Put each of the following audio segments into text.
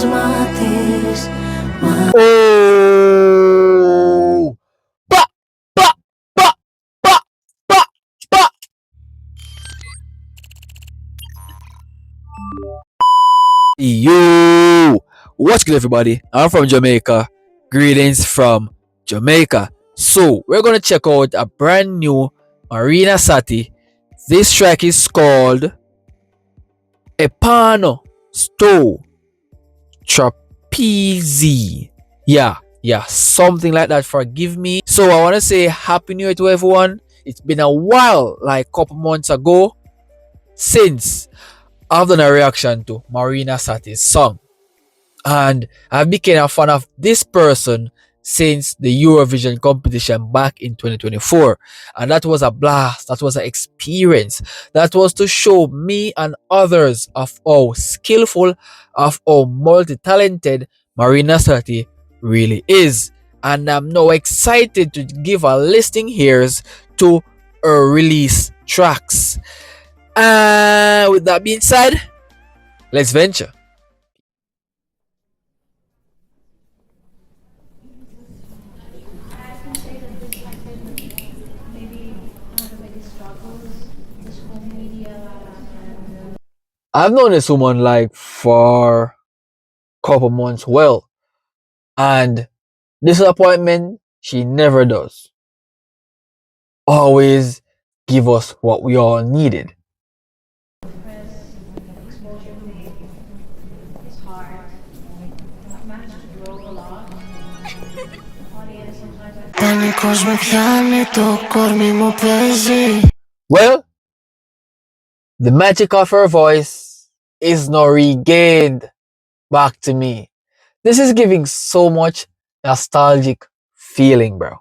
Oh! Ba, ba, ba, ba, ba, ba. Yo! What's good, everybody? I'm from Jamaica. Greetings from Jamaica. So, we're gonna check out a brand new Marina Satti. This track is called EPANO STO TRAPEZI. Yeah, something like that. Forgive me. So, I want to say Happy New Year to everyone. It's been a while, like a couple months ago, since I've done a reaction to Marina Satti's song. And I've become a fan of this person since the Eurovision competition back in 2024. And that was a blast. That was an experience. That was to show me and others of how skillful, of how multi-talented Marina Satti really is. And I'm now excited to give a listing here to her release tracks. And with that being said, let's venture. I've known this woman like for a couple months well, and disappointment she never does. Always give us what we all needed. Well, the magic of her voice is now regained back to me. This is giving so much nostalgic feeling, bro.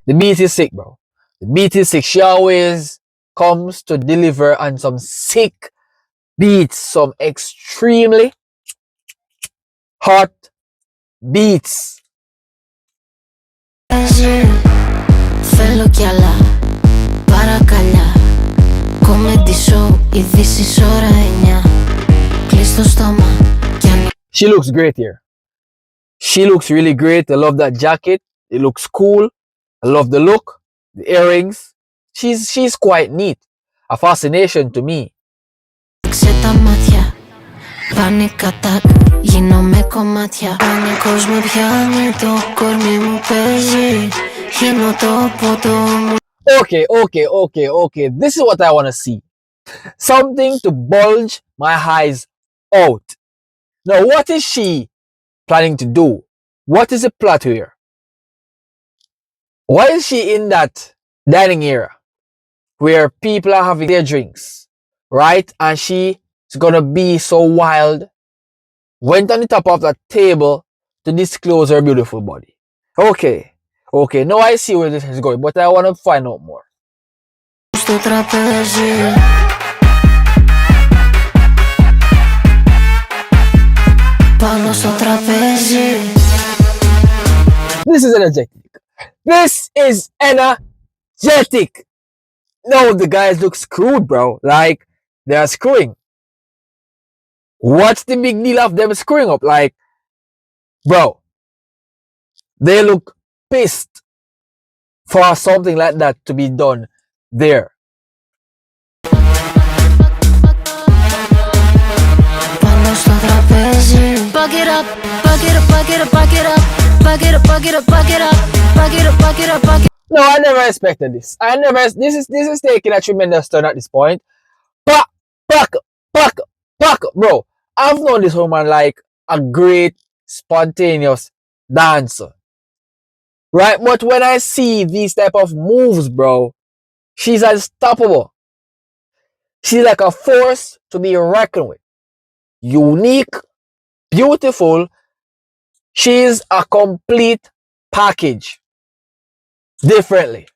The beat is sick, bro. The beat is sick. She always comes to deliver on some sick beats, some extremely hot beats. Θέλω κι άλλα παρακαλιά. Comedy show, ειδήσεις ώρα 9. Κλείς το στόμα κι αν... She looks great here. She looks really great. I love that jacket. It looks cool. I love the look. The earrings. She's quite neat. A fascination to me. Τα μάτια panic attack. Γίνομαι κομμάτια. Πανικός με πιάνει. Το κορμί μου παίζει. Γίνω το ποτό μου. Okay. This is what I want to see. Something to bulge my eyes out. Now, what is she planning to do? What is the plot here? Why is she in that dining area where people are having their drinks, right? And she is gonna be so wild. Went on the top of that table to disclose her beautiful body. Okay. Now I see where this is going, but I want to find out more. This is energetic. This is energetic. No, the guys look screwed, bro. Like, they are screwing. What's the big deal of them screwing up? Like, bro, they look pissed for something like that to be done there. No, I never expected this. This is taking a tremendous turn at this point. Pack, bro. I've known this woman like a great spontaneous dancer. Right? But when I see these type of moves, bro, she's unstoppable. She's like a force to be reckoned with. Unique, beautiful. She's a complete package. Differently.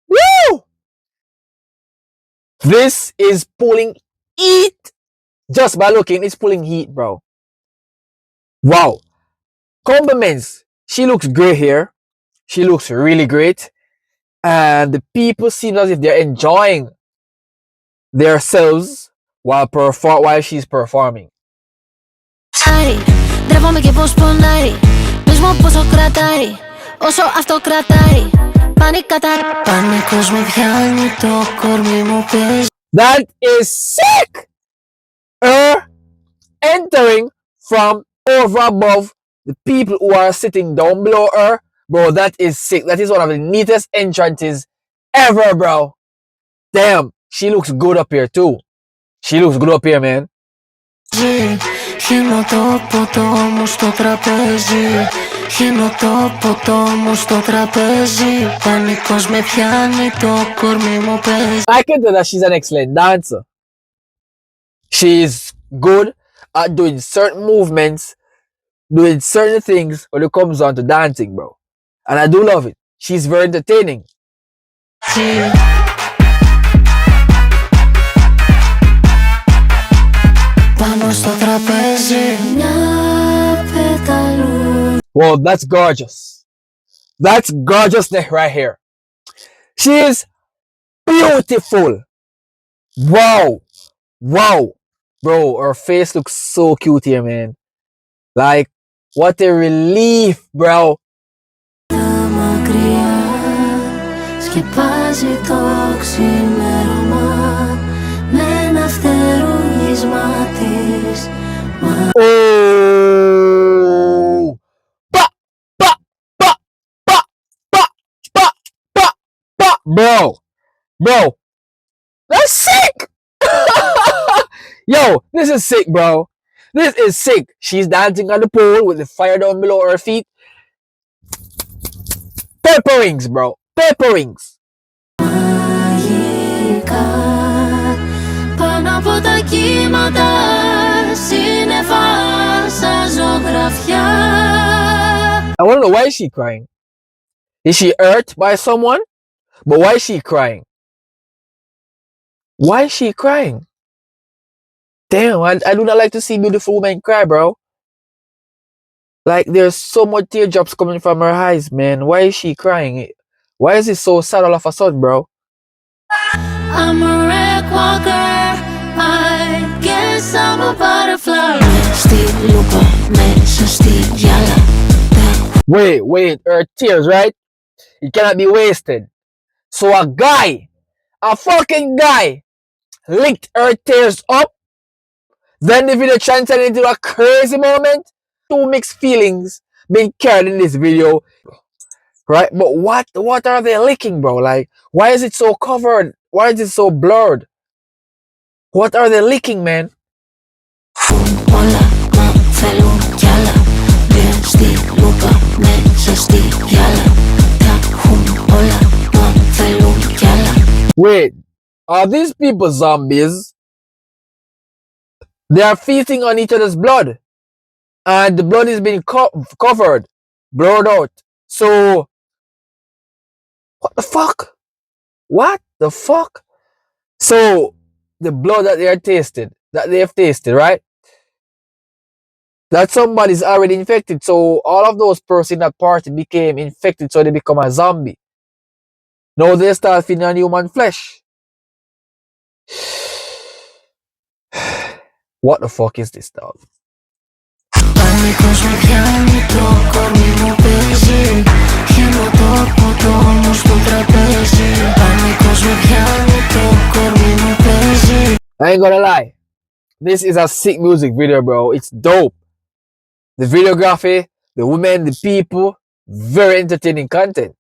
Woo! This is pulling heat. Just by looking, it's pulling heat, bro. Wow. Compliments. She looks great here. She looks really great. And the people seem as if they're enjoying themselves while she's performing. Ντρεύομαι και πως πονάει. Πες μου πόσο κρατάει, όσο αυτό κρατάει. Πανικός με πιάνει, το κορμί μου παίζει. That is sick! Entering from over above the people who are sitting down below her. Bro, that is sick. That is one of the neatest entrances ever, bro. Damn, she looks good up here too. She looks good up here, man. Χύνω το ποτό μου στο τραπέζι. Χύνω το ποτό μου στο τραπέζι. Πανικός με πιάνει, το κορμί μου παίζει. I can tell that she's an excellent dancer. She's good at doing certain movements, doing certain things when it comes on to dancing, bro. And I do love it. She's very entertaining. Πάνω στο τραπέζι μια πεταλού. Well, that's gorgeous. That's gorgeousness right here. She is beautiful. Wow. Wow. Bro, her face looks so cute here, man. Like, what a relief, bro. Μακριά σκεπάζει το ξημέρωμα με ένα φτερούγισμα της. Oh. Ba, ba, ba, ba, ba, ba, ba, ba. Bro, that's sick. Yo, this is sick, bro. This is sick. She's dancing on the pole with the fire down below her feet. Pepper rings, bro. Pepper rings. Πάνω από τα κύματα, σύννεφα σαν ζωγραφιά. I want to know, why is she crying? Is she hurt by someone? But why is she crying? Why is she crying? Damn, I do not like to see beautiful women cry, bro. Like, there's so much teardrops coming from her eyes, man. Why is she crying? Why is it so sad all of a sudden, bro? I'm a wreck walker, I guess I'm a butterfly. Στη λούπα, μέσα στη γυάλα. Wait, her tears, right? It cannot be wasted. So a fucking guy, licked her tears up. Then the video transcended into a crazy moment. Two mixed feelings being carried in this video, right? But what are they licking, bro? Like, why is it so covered? Why is it so blurred? What are they licking, man? Wait, are these people zombies? They are feasting on each other's blood. And the blood is being covered, blurred out. So, what the fuck? What the fuck? So, the blood that they have tasted, right? That somebody's already infected. So, all of those persons in that party became infected, so they become a zombie. Now they start feeding on human flesh. What the fuck is this, dog? Πανικός με πιάνει, το κορμί μου παίζει. Χύνω το ποτό μου στο τραπέζι. Πανικός με πιάνει, το κορμί μου παίζει. I ain't gonna lie, this is a sick music video, bro. It's dope. The videography, the women, the people, very entertaining content.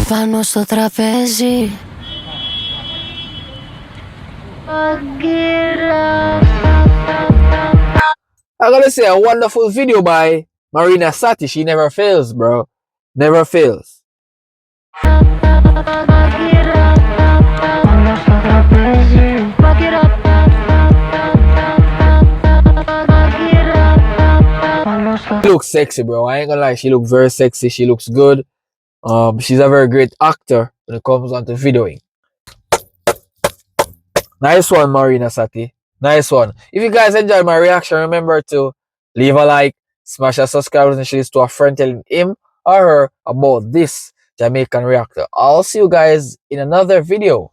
Πάνω στο τραπέζι. I gotta say, a wonderful video by Marina Satti. She never fails, bro. Never fails. She looks sexy, bro. I ain't gonna lie, she looks very sexy. She looks good. She's a very great actor when it comes on to videoing. Nice one, Marina Satti. Nice one. If you guys enjoyed my reaction, remember to leave a like, smash a subscribe, and share this to a friend telling him or her about this Jamaican reactor. I'll see you guys in another video.